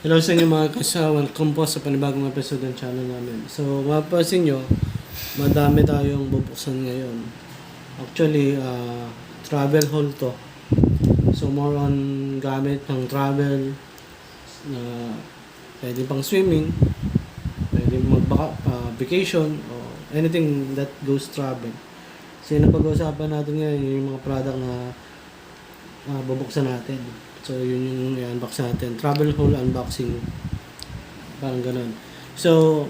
Hello sa inyo mga kasawa, welcome po sa panibagong episode ng channel namin. So, mapapansin nyo, madami tayong bubuksan ngayon. Actually, travel haul to. So, more on gamit ng travel, na pwede pang swimming, pwede vacation, o anything that goes travel. So, yung napag-uusapan natin ngayon, yung mga product na bubuksan natin. So, yun yung i-unbox natin. Travel haul unboxing. Parang ganun. So,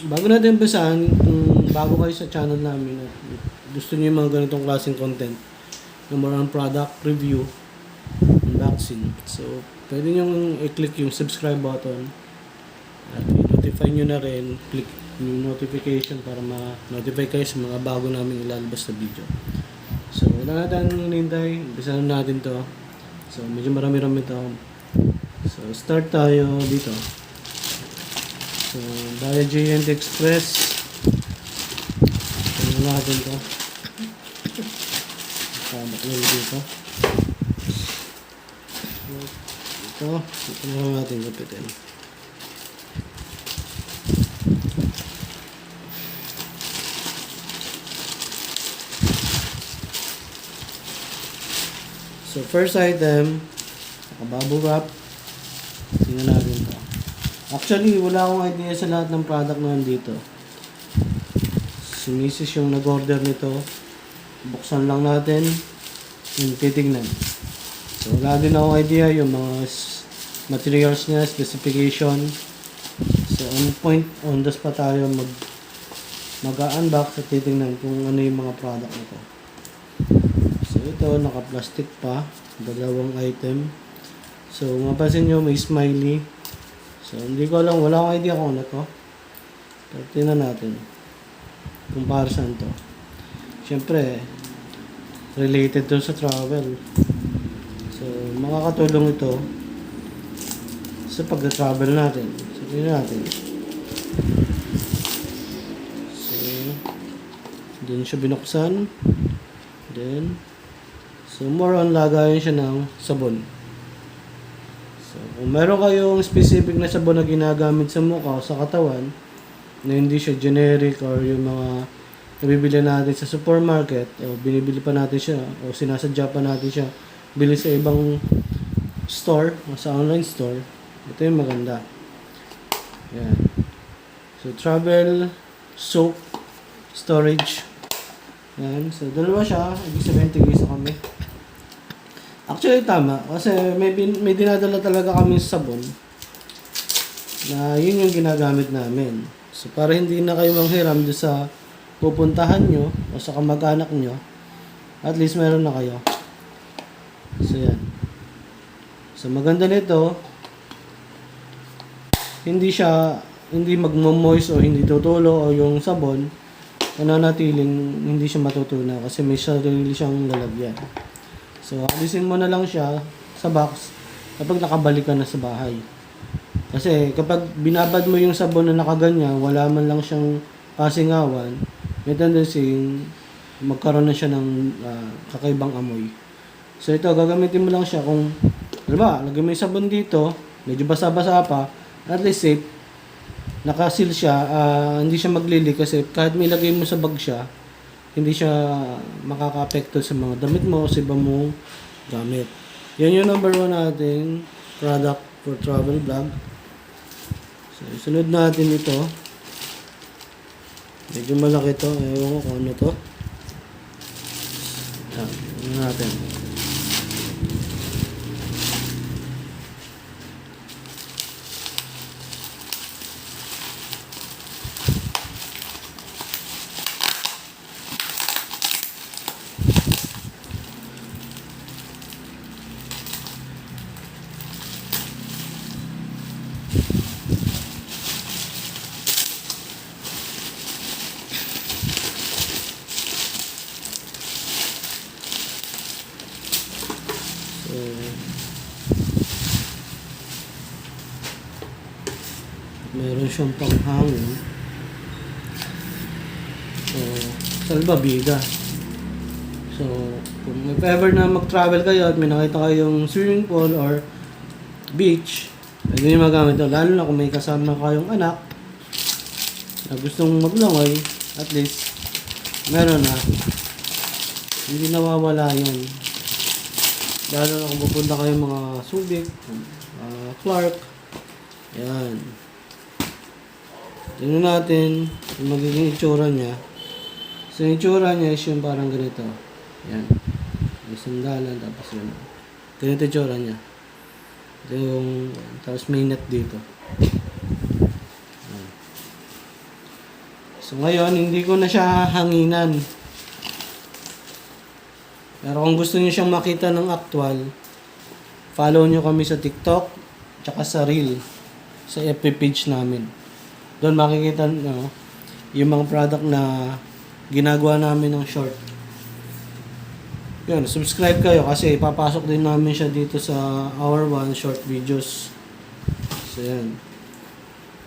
bago natin umpisahan, kung bago kayo sa channel namin at gusto niyo yung mga ganitong klaseng content na more on product review, unboxing. So, pwede nyo i-click yung subscribe button at i-notify nyo na rin, click yung notification para ma-notify kayo sa mga bago namin ilalabas na video. So, wala natin hinihintay. Umpisahan natin to. So, medyo marami-rami ito. So, start tayo dito. So, via JNT Express. Ito natin ito. Sabak nyo dito. Ito na natin kapitin. So, first item, bubble wrap. Tingnan natin ito. Actually, wala akong idea sa lahat ng product na nandito. Si Mrs. yung nag-order nito. Buksan lang natin. Yung titignan. So, wala din akong idea yung mga materials niya, specification. So, on the spot tayo mag-unbox at titignan kung ano yung mga product nito. So, ito, naka-plastic pa. Dalawang item. So, mapapansin nyo, may smiley. So, hindi ko alam. Wala akong idea kung ano to. Pero, tingnan natin. Kung para saan to. Siyempre, related to sa travel. So, makakatulong ito sa pag-travel natin. So, tingnan natin. So, dun siya binuksan. Then, so, more on lagayan siya ng sabon. So, kung meron kayong specific na sabon na ginagamit sa mukha o sa katawan, na hindi siya generic or yung mga nabibili natin sa supermarket, o binibili pa natin siya, o sinasadya pa natin siya, bili sa ibang store, o sa online store, ito yung maganda. Yan. So, travel, soap, storage. Yan. So, dalawa siya. Ibig sabihin, tigisa kami. Actually, tama. Kasi may dinadala talaga kami sa sabon na yun yung ginagamit namin. So, para hindi na kayo manghiram doon sa pupuntahan nyo o sa kamag-anak nyo, at least meron na kayo. So, yan. So, maganda nito, hindi magmo-moist o hindi tutulo o yung sabon, nananatiling hindi siya matutunaw kasi may sarili siyang lalagyan. So, alisin mo na lang siya sa box kapag nakabalik ka na sa bahay. Kasi kapag binabad mo yung sabon na nakaganyan, wala man lang siyang pasingawan, may tendency magkaroon na siya ng kakaibang amoy. So, ito, gagamitin mo lang siya kung, diba, lagay mo yung sabon dito, medyo basa-basa pa, at least safe, nakasil siya, hindi siya maglili kasi kahit may lagay mo sa bag siya, hindi siya makaka-apekto sa mga damit mo o sa iba mong gamit. Yan yung number 1 nating product for travel vlog. So, isunod natin ito. Medyo malaki ito. Ewan ko kung ano ito. Yan. Ano natin. So, meron siyang panghangin. So, salbabida. So, kung if ever na mag-travel kayo at may nakita kayong swimming pool or beach, Pwede nyo magamit ito. Lalo na kung may kasama kayong anak na gustong maglangoy, at least meron na. Hindi nawawala yan. Lalo na kung pupunta kayong mga Subic, Clark. Yan. Tingnan natin yung magiging itsura niya. So, yung itsura niya is yung parang ganito. Yan. May sandalan, tapos yun. Ganito yung itsura niya. Ito yung, tapos may net dito. Yan. So, ngayon, hindi ko na siya hanginan. Pero kung gusto niyo siyang makita ng actual, follow niyo kami sa TikTok, tsaka sa Reel, sa FB page namin. Doon makikita nyo yung mga product na ginagawa namin ng short. Yun, subscribe kayo kasi ipapasok din namin siya dito sa Hour 1 short videos. So yan.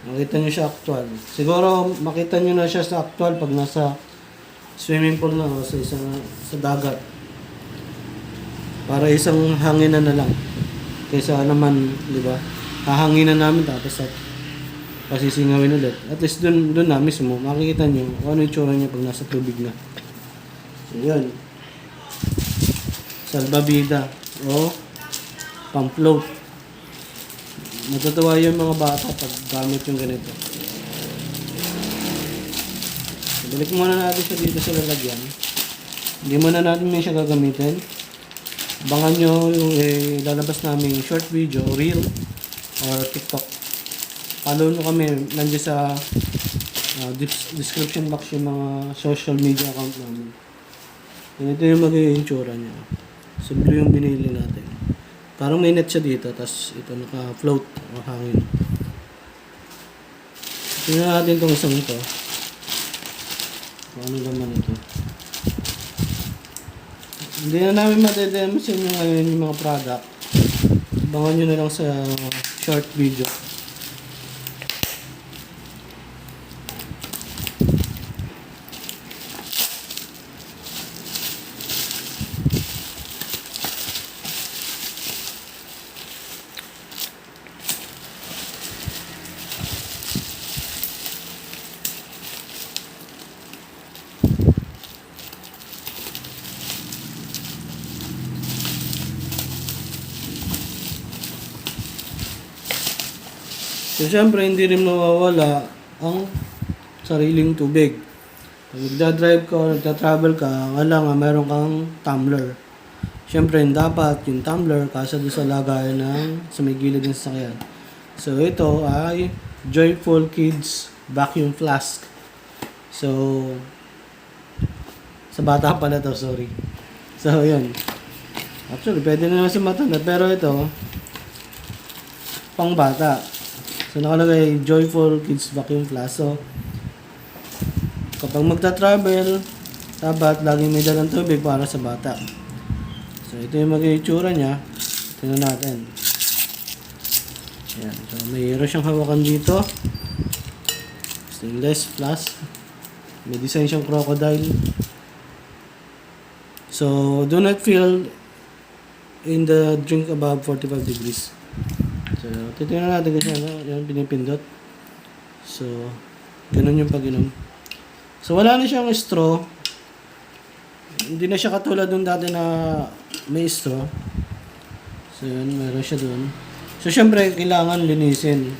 Makita nyo siya actual. Siguro makita nyo na siya sa actual pag nasa swimming pool na o sa dagat. Para isang hanginan na lang. Kaysa naman, di ba? Hahanginan namin tapos at pasisingawin ulit. At least dun na mismo, makikita nyo kung ano yung tsura niya pag nasa tubig na. So, yun. Salbabida o pang-float. Natutuwa yung mga bata pag gamit yung ganito. So, balik muna natin siya dito sa lalagyan. Hindi muna natin may siya gagamitin. Abangan nyo yung lalabas namin short video, reel, or TikTok. Follow nyo kami, nandiyan sa description box yung mga social media account namin. Ganito yung magiging tsura niya. Simple yung binili natin. Parang may net siya dito, tapos ito naka-float o hangin. Tingnan natin itong isang ito. Kung ano naman ito. Hindi na namin matedemonstrate nyo ngayon yung mga product. Abangan nyo na lang sa short video. So, syempre, hindi rin mawawala ang sariling tubig. Pag nagda-drive ka o nagta-travel ka, kailangan meron kang tumbler. Syempre, dapat yung tumbler kasi doon sa lagayan ng sa may gilid ng sasakyan. So, ito ay Joyful Kids Vacuum Flask. So, sa bata pala to, sorry. So, yun. Actually, pwede na naman sa matanda, pero ito, pang bata. So, nakalagay Joyful Kids Vacuum Flask. So, kapag magta-travel, dapat laging may dalang tubig para sa bata. So, ito yung magiging itsura niya. Tingnan natin. Ayan. So, mayroon siyang hawakan dito. Stainless flask. May design siyang crocodile. So, do not fill in the drink above 45 degrees. So, titingnan natin kasi yan pinipindot. So, ganun yung pag-inom. So, wala na siyang straw. Hindi na siya katulad nung dati na may straw. So, yun, meron siya dun. So, syempre, kailangan linisin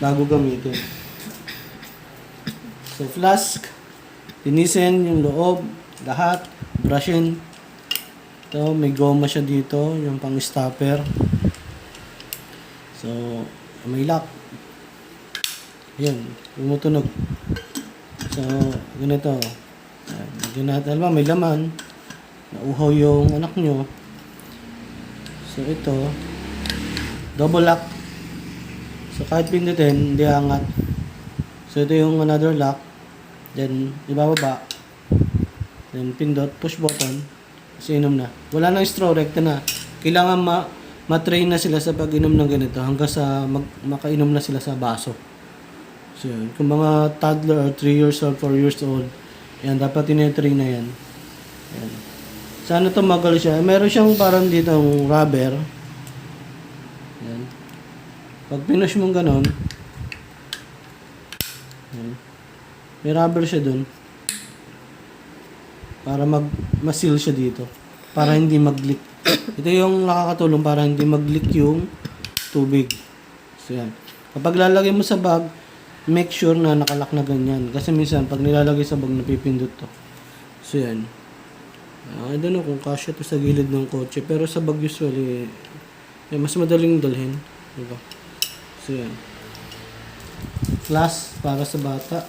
bago gamitin. So, flask, linisin yung loob, lahat, brushin. Ito, may goma siya dito, yung pang-stopper. So, may lock. Ayan, tumutunog. So, ganito. Lagyan natin, alam, may laman. Nauhaw yung anak nyo. So, ito. Double lock. So, kahit pindutin, hindi angat. So, ito yung another lock. Then, ibababa. Then, pindot, push button. Kasi inom na. Wala nang straw, rekta na. Kailangan ma-train na sila sa pag-inom ng ganito hanggang sa makainom na sila sa baso. So, yun. Kung mga toddler or 3 years old, 4 years old, yan, dapat tinetrain na yan. Yan. Sana tumagal siya. Meron siyang parang dito rubber. Yan. Pag pinush mong ganon, yan. May rubber siya dun. Para ma-seal siya dito. Para hindi mag-leak. Ito yung nakakatulong para hindi mag-leak yung tubig. So yan. Kapag lalagay mo sa bag, make sure na nakalock na ganyan. Kasi minsan, pag nilalagay sa bag, napipindot to. So yan. I don't know kung kasya to sa gilid ng kotse. Pero sa bag usually, mas madaling dalhin. Diba? So yan. Flask para sa bata.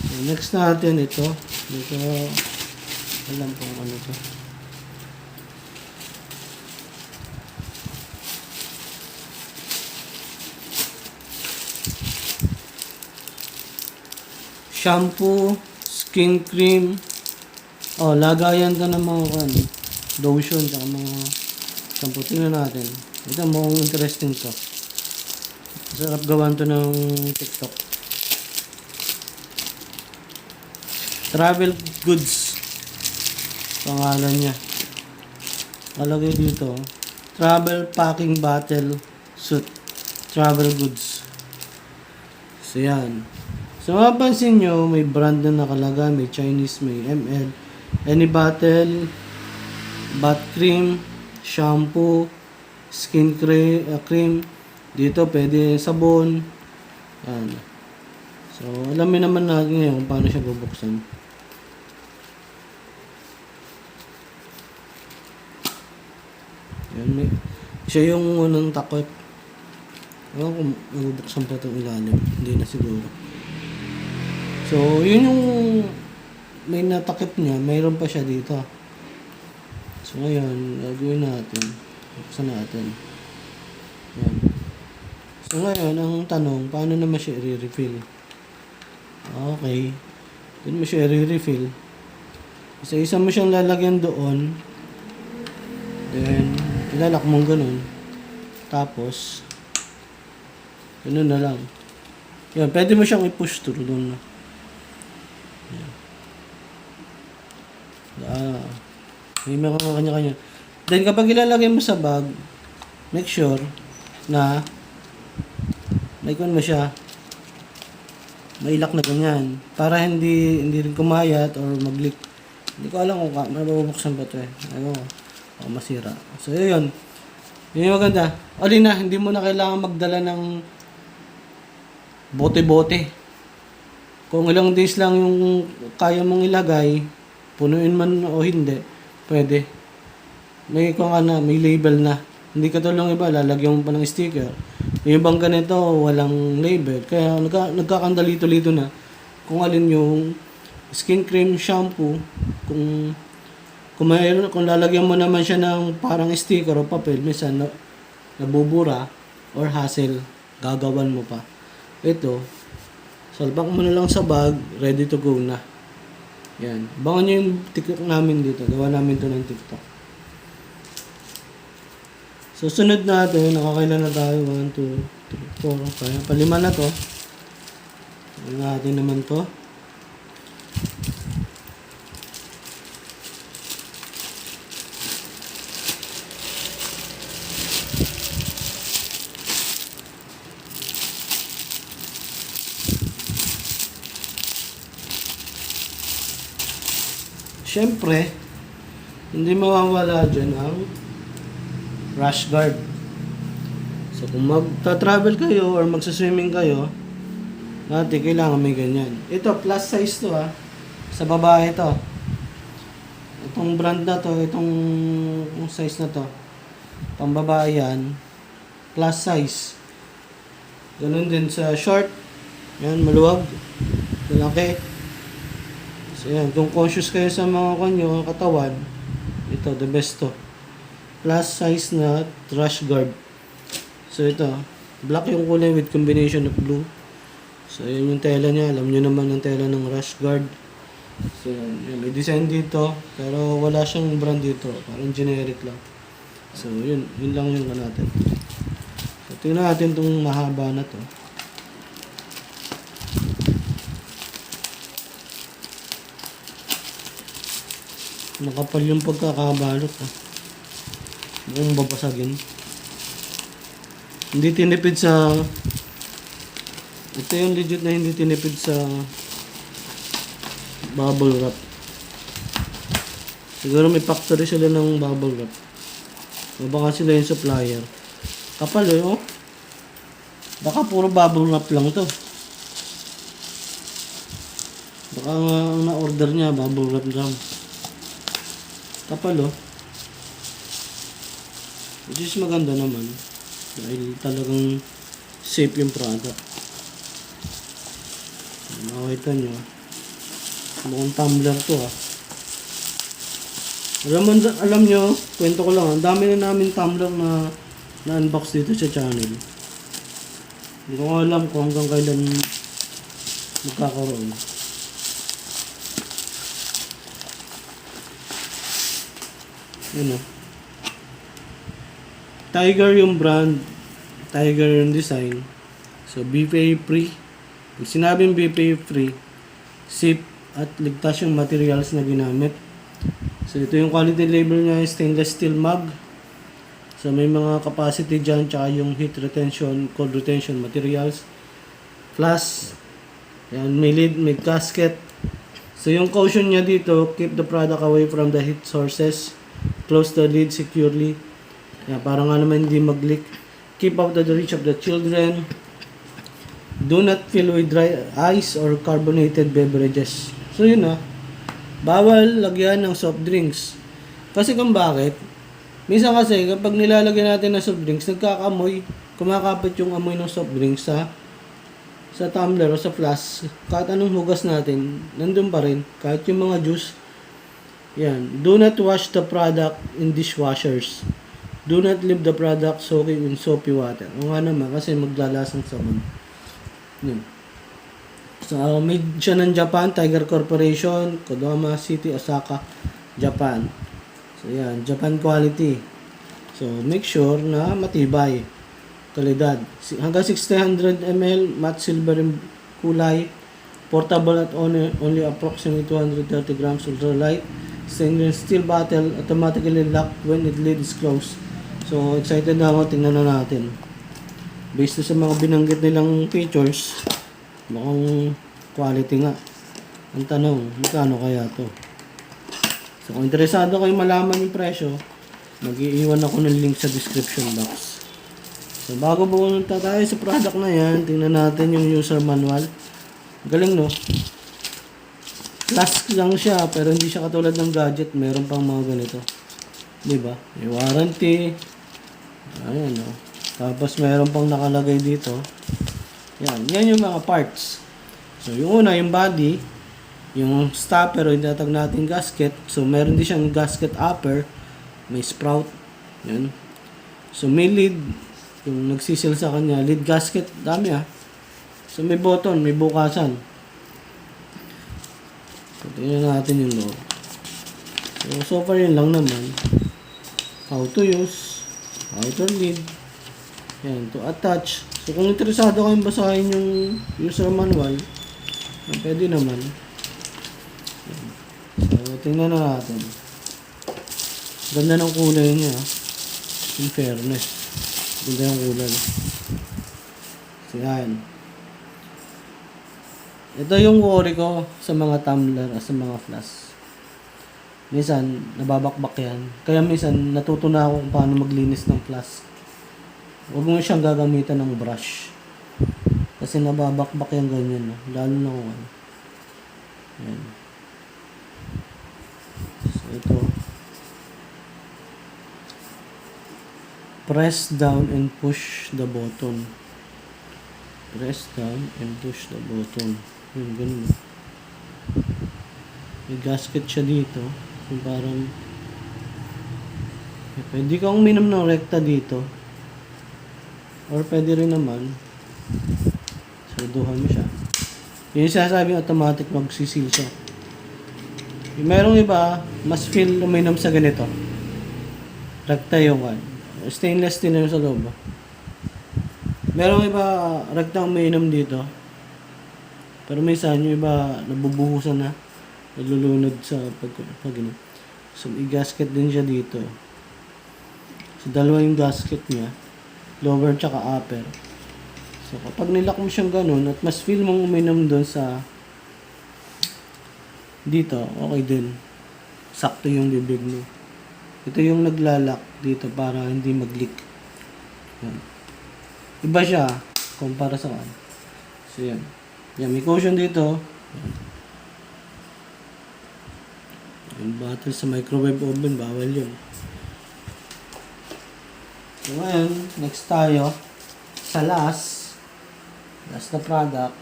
So, next natin ito. Ito, alam ko ano to. Shampoo, skin cream. Oh, lagayan ka ng mga lotion, tsaka mga shampoo. Tingnan natin. Ito, mukhang interesting to. Sarap gawan to ng TikTok. Travel goods. Pangalan niya. Alagay dito. Travel packing bottle suit. Travel goods. So, yan. So, mapapansin nyo, may brand na nakalagay. May Chinese, may ML. Any bottle, bath cream, shampoo, skin cream. Dito, pwede sabon. Yan. So, alamin naman natin ngayon kung paano siya bubuksan. Yan, siya yung unang takot. Ewan kung mabubuksan pa itong ilalim. Hindi na siguro. So, yun yung may natakip niya. Mayroon pa siya dito. So, ngayon, gagawin natin. Buksan natin. Yan. So, ngayon, ang tanong, paano naman siya i-refill? Okay. Doon mo siya i-refill. Isa-isa mo siyang lalagyan doon. Then, ilalak mong ganun. Tapos, ganun na lang. Yan, pwede mo siyang i-push through doon. Yan. May mga kanya-kanya. Then, kapag ilalagay mo sa bag, make sure na may kun mo siya, mailak na ganyan. Para hindi rin kumayat or mag-leak. Hindi ko alam kung mabubuksan ba ito eh. Ayaw ko. O masira. So, yun. Yun yung maganda. Alin na, hindi mo na kailangan magdala ng bote-bote. Kung ilang days lang yung kaya mong ilagay, punuin man o hindi, pwede. May may label na. Hindi ka tulong iba, lalagyan mo pa ng sticker. Yung ibang ganito, walang label. Kaya nagkakandalito-lito na kung alin yung skin cream, shampoo, kung lalagyan mo naman siya ng parang sticker o papel, minsan nabubura or hassle, gagawan mo pa. Ito, salpak mo na lang sa bag, ready to go na. Yan. Abangan nyo yung TikTok namin dito. Gawa namin to ng TikTok. So, sunod natin, nakakailan na tayo. 1, 2, 3, 4, kaya palima na to. Ano natin naman to. Siyempre, hindi mawawala dyan ang rash guard. So, kung magta-travel kayo or magsa-swimming kayo, natin kailangan may ganyan. Ito, plus size to ha. Sa babae to. Itong brand na to, itong size na to. Pang babae yan. Plus size. Ganun din sa short. Yan, maluwag. Malaki. So yan, kung conscious kayo sa mga kanyo, katawan, ito, the best to. Plus size na rash guard. So ito, black yung kulay with combination of blue. So yun yung tela niya, alam nyo naman ang tela ng rash guard. So yan, may design dito, pero wala siyang brand dito, parang generic lang. So yun lang yung natin. So tingnan natin itong mahaba na to. Nakapal yung pagkakabalot ha. Mukhang babasagin. Hindi tinipid sa... Ito yung legit na hindi tinipid sa bubble wrap. Siguro may factory sila ng bubble wrap. O baka sila yung supplier. Kapal oh. Baka puro bubble wrap lang to. Baka nga ang na-order niya bubble wrap lang. Kapal oh. Which is maganda naman. Dahil talagang safe yung product. Makita nyo. Mukhang tumbler to ah. Alam nyo, kwento ko lang, ang dami na namin tumbler na unbox dito sa channel. Hindi ko alam kung hanggang kailan magkakaroon. Yun o. Tiger yung brand, Tiger yung design. So BPA free. Pag sinabing BPA free, safe at ligtas yung materials na ginamit. So ito yung quality label niya, stainless steel mug. So may mga capacity dyan, tsaka yung heat retention, cold retention materials. Flask. Yan, may lid, may gasket. So yung caution niya dito, keep the product away from the heat sources. Close the lid securely. Yan, para nga naman hindi mag-leak. Keep out of the reach of the children. Do not fill with dry ice or carbonated beverages. So yun ah. Bawal lagyan ng soft drinks. Kasi kung bakit, minsan kasi kapag nilalagyan natin ng soft drinks, nagkakamoy, kumakapit yung amoy ng soft drinks sa tumbler o sa flask. Kahit anong hugas natin, nandun pa rin. Kahit yung mga juice. Yan. Do not wash the product in dishwashers. Do not leave the product soaking in soapy water. O nga naman, kasi maglalasang sabon. Yun. So, made siya ng Japan, Tiger Corporation, Kodama City, Osaka, Japan. So, yan. Japan quality. So, make sure na matibay. Kalidad. Hanggang 600 ml, matte silver yung kulay. Portable at only approximately 230 grams, ultralight. Stainless steel bottle, automatically locked when the lid is closed. So, excited na ako. Tingnan na natin. Based sa mga binanggit nilang features, mukhang quality nga. Ang tanong, magkano kaya to? So, kung interesado kayo malaman yung presyo, mag-iiwan ako ng link sa description box. So, bago pumunta tayo sa product na yan, tingnan natin yung user manual. Galing no? Flask lang siya, pero hindi siya katulad ng gadget. Meron pang mga ganito. Diba? May warranty. Ayan no? Tapos meron pang nakalagay dito. Yan yung mga parts. So, yung una, yung body, yung stopper o itatag natin gasket. So, meron din siyang gasket upper. May sprout. Yan. So, may lid. Yung nagsisil sa kanya. Lid gasket. Dami ah. So, may button. May bukasan. So, tingnan natin yung loob. So far yun lang naman. How to use. Outer lid. Yan. To attach. So, kung interesado kayong basahin yung user manual, pwede naman. So, tingnan na natin. Ganda ng kulay niya. In fairness. Ganda ng kulay. So, yan. Ito yung worry ko sa mga tumbler at sa mga flask. Minsan, nababakbak yan. Kaya minsan, natuto na ako kung paano maglinis ng flask. Huwag mo siyang gagamitan ng brush. Kasi nababakbak yung ganyan. No? Lalo na kung ano. Ayan. So, ito. Press down and push the button. Press down and push the button. Ayan, ganun. May gasket siya dito. Yung parang pwede kang uminom ng rekta dito. Or pwede rin naman sarduhan mo siya. Yung sasabing automatic magsisil siya. Yung merong iba, mas feel uminom sa ganito. Rekta yung stainless steel na yung sa loob. Merong iba, rekta uminom dito. Pero minsan yung iba, nabubuhusan na. Nalulunod sa pag So, i-gasket din siya dito. So, dalawa yung gasket niya. lower tsaka upper. So kapag nilak mo siyang ganun at mas feel mong uminom doon sa dito, okay din. Sakto yung bibig mo. Ito yung naglalak dito para hindi mag-leak. Yan. Iba siya kumpara sa kan. So yan. Yan, may cushion dito. Yan. Yung bottle sa microwave oven, bawal yun. So ngayon, next tayo sa last na product.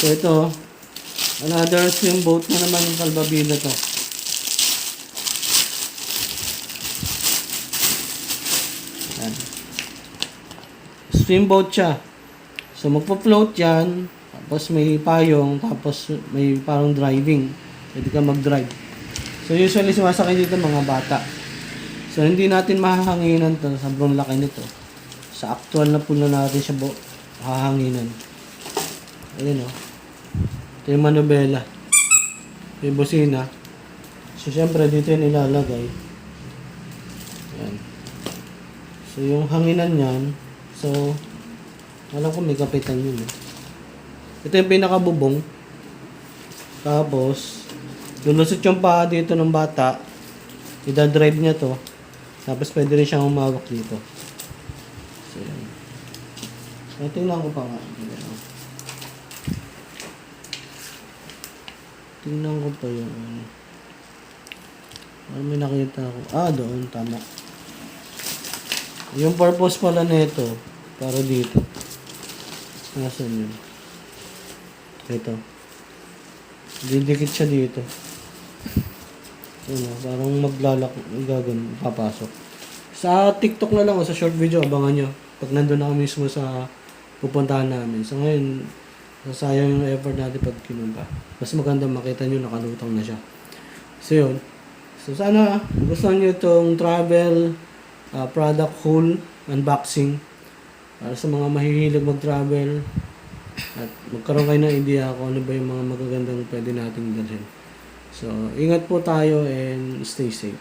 So ito, another swim boat na naman yung Calvavida to. Yan. Swim boat siya. So magpo-float yan, tapos may payong, tapos may parang driving. Pwede ka mag-drive. So usually sumasakay dito mga bata. So hindi natin mahahanginan to, sobrang laki nito. Sa actual na pool na natin siya hahanginan. Ayun o. Ito yung manubela. Ito yung busina. So, syempre, dito yung ilalagay. Ayan. So, yung hanginan yan. So, alam ko may kapitan yun. Ito yung pinakabubong. Tapos, lulusot yung paa dito ng bata. Ida-drive niya to. Tapos, pwede rin siyang umawak dito. So, yan. So, tingnan ko pa nga. Tingnan ko pa yung ano. May nakita ako. Doon. Tama. Yung purpose pala nito para dito. Nasaan yun? Ito. Didikit siya dito. Ano, parang maglalak. Gagawin. Papasok. Sa TikTok na lang o sa short video. Abangan nyo. Pag nandun na kami mismo sa pupuntahan namin. So ngayon, nasayang yung effort natin pag kinumpa. Mas maganda makita nyo nakalutang na siya. So yun. So sana gusto nyo itong travel product haul unboxing para sa mga mahihilig mag-travel at magkaroon kayo ng idea kung ano ba yung mga magagandang pwede nating dalhin. So ingat po tayo and stay safe.